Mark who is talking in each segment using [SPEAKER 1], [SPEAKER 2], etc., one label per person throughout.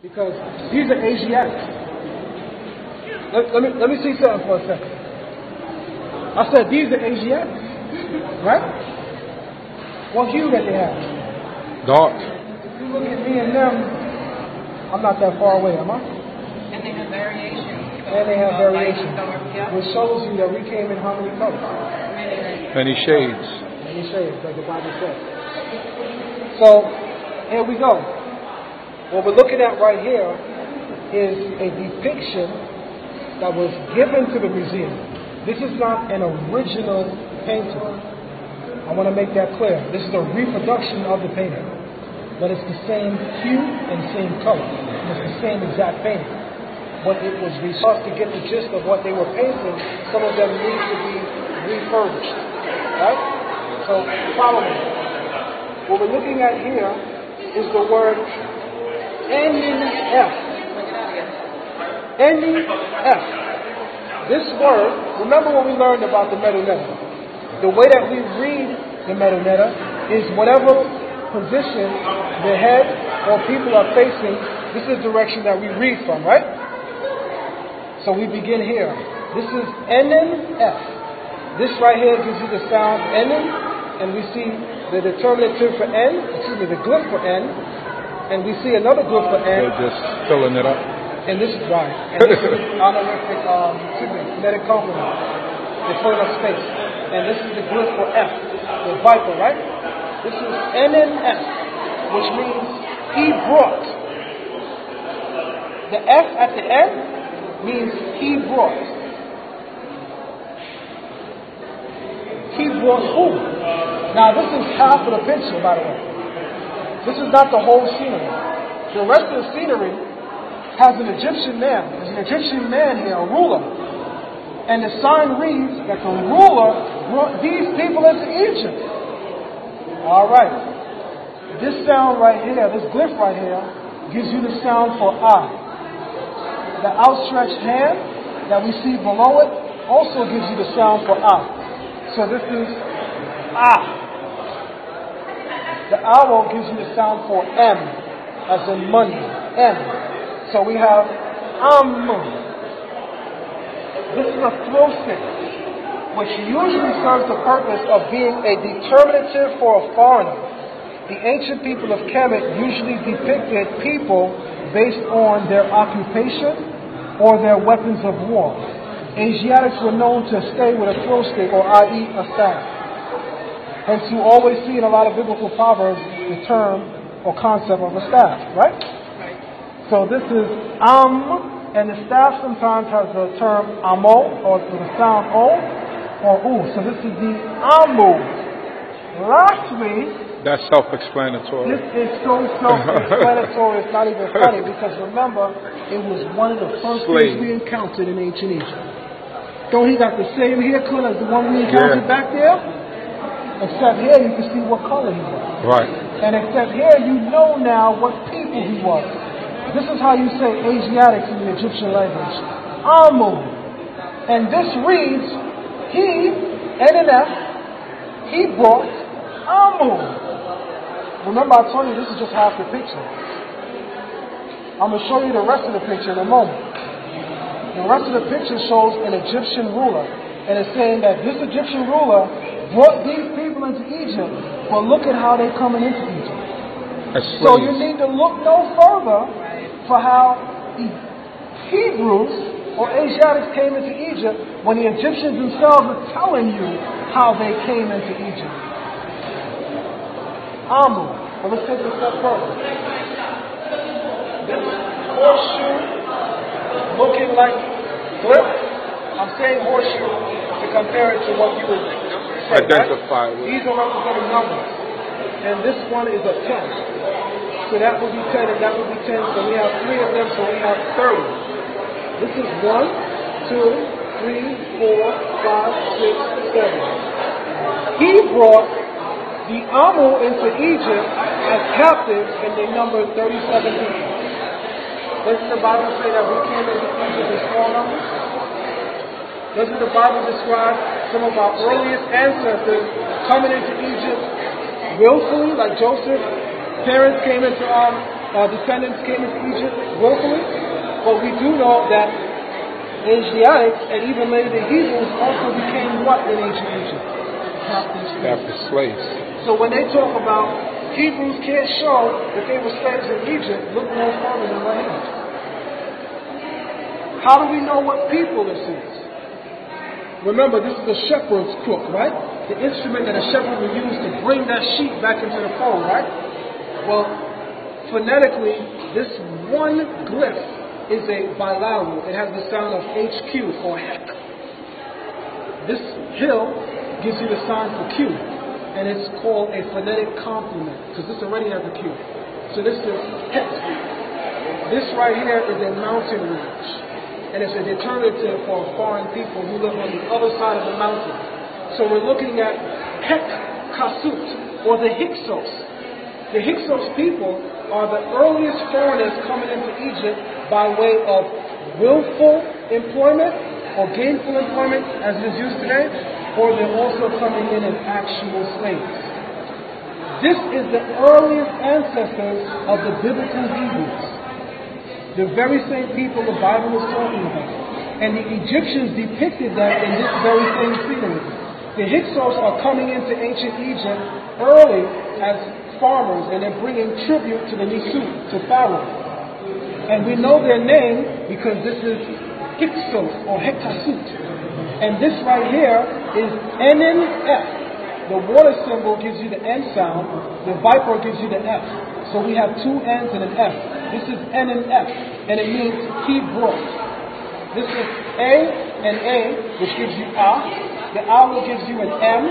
[SPEAKER 1] Because these are Asiatics. Let me see something for a second. I said these are Asiatics, right? What hue that they have?
[SPEAKER 2] Dark.
[SPEAKER 1] If you look at me and them, I'm not that far away, am I?
[SPEAKER 3] And they have variation.
[SPEAKER 1] And they have variation. Which shows you that we came in how many colors?
[SPEAKER 2] Many shades.
[SPEAKER 1] Many shades, like the Bible says. So, here we go. What we're looking at right here is a depiction that was given to the museum. This is not an original painting. I want to make that clear. This is a reproduction of the painting. But it's the same hue and same color. It's the same exact painting. But it was resourced to get the gist of what they were painting. Some of them need to be refurbished. Right? So, follow me. What we're looking at here is the word NF. NF. This word, remember what we learned about the Metropolitan. The way that we read the Metropolitan is whatever position the head or people are facing, this is the direction that we read from, right? So we begin here. This is NF. This right here gives you the sound N, and we see the determinative for N, the glyph for N, and we see another glyph for N.
[SPEAKER 2] They're just filling it up.
[SPEAKER 1] And this is right. And this is honorific, kinetic complement. They're filling up space. And this is the glyph for F, the viper, right? This is NNF, which means he brought. The F at the end means he brought. He brought who? Now this is half of the picture, by the way. This is not the whole scenery. The rest of the scenery has an Egyptian man. There's an Egyptian man here, a ruler. And the sign reads that the ruler brought these people into Egypt. Alright. This sound right here, this glyph right here, gives you the sound for I. The outstretched hand that we see below it also gives you the sound for I. So this is Ah. The owl gives you the sound for M, as in money, M. So we have This is a throw stick, which usually serves the purpose of being a determinative for a foreigner. The ancient people of Kemet usually depicted people based on their occupation or their weapons of war. Asiatics were known to stay with a throw stick, or i.e. a staff. Hence you always see in a lot of biblical proverbs the term or concept of a staff, right? So this is and the staff sometimes has the term amo, or the sound o, or u. So this is the amu. Lastly,
[SPEAKER 2] that's self-explanatory.
[SPEAKER 1] This is so self-explanatory, it's not even funny, because remember, it was one of the first things we encountered in ancient Egypt. Don't he got the same haircut as the one we encountered back there? Except here you can see what color he was.
[SPEAKER 2] Right.
[SPEAKER 1] And except here you know now what people he was. This is how you say Asiatics in the Egyptian language. Amu. And this reads, he, NNF, he brought Amu. Remember I told you this is just half the picture. I'm going to show you the rest of the picture in a moment. The rest of the picture shows an Egyptian ruler. And it's saying that this Egyptian ruler brought these people into Egypt, but look at how they're coming into Egypt. So you need to look no further for how Hebrews or Asiatics came into Egypt when the Egyptians themselves are telling you how they came into Egypt. Amu. Well, let's take it a step further. This horseshoe looking like glyph. I'm saying horseshoe to compare it to what you would say,
[SPEAKER 2] identify
[SPEAKER 1] right? These are representing numbers. And this one is a 10. So that would be 10 and that would be 10. So we have 3 of them, so we have 30. This is 1, 2, 3, 4, 5, 6, 7. He brought the Amu into Egypt as captives, and they numbered 37 people. Doesn't the Bible say that we came into Egypt in small numbers? Doesn't the Bible describe some of our earliest ancestors coming into Egypt willfully, like Joseph? Parents came into descendants came into Egypt willfully, but we do know that Asiatics and even later the Hebrews also became what in ancient Egypt?
[SPEAKER 2] Captive slaves.
[SPEAKER 1] So when they talk about Hebrews can't show that they were slaves in Egypt, look no further than right here. How do we know what people this is? Remember, this is the shepherd's crook, right? The instrument that a shepherd would use to bring that sheep back into the fold, right? Well, phonetically, this one glyph is a bilateral. It has the sound of HQ or heck. This hill gives you the sign for Q, and it's called a phonetic complement because this already has a Q. So this is heck. This right here is a mountain range, and it's a determinative for foreign people who live on the other side of the mountain. So we're looking at Hek Kasut, or the Hyksos. The Hyksos people are the earliest foreigners coming into Egypt by way of willful employment or gainful employment as it is used today, or they're also coming in as actual slaves. This is the earliest ancestors of the biblical Hebrews, the very same people the Bible is talking about. And the Egyptians depicted that in this very same scenery. The Hyksos are coming into ancient Egypt early as farmers, and they're bringing tribute to the Nisut, to Pharaoh. And we know their name because this is Hyksos or Hektasut. And this right here is NNF. The water symbol gives you the N sound, the viper gives you the F. So we have two N's and an F. This is NNF, and it means he brought. This is A and A, which gives you A. The owl gives you an M.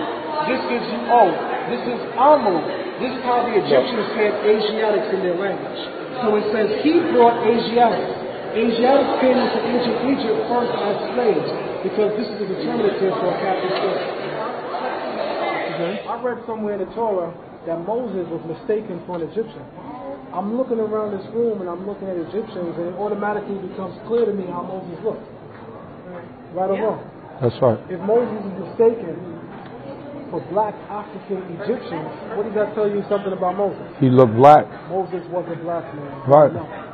[SPEAKER 1] This gives you O. This is Amu. This is how the Egyptians said Asiatics in their language. So it says he brought Asiatics. Asiatics came into ancient Egypt first as slaves, because this is a determinative for a captive slave. Okay. I read somewhere in the Torah that Moses was mistaken for an Egyptian. I'm looking around this room and I'm looking at Egyptians, and it automatically becomes clear to me how Moses looked. Right or wrong?
[SPEAKER 2] That's right.
[SPEAKER 1] If Moses is mistaken for black African Egyptians, what does that tell you something about Moses?
[SPEAKER 2] He looked black.
[SPEAKER 1] Moses was a black man.
[SPEAKER 2] Right.
[SPEAKER 1] No.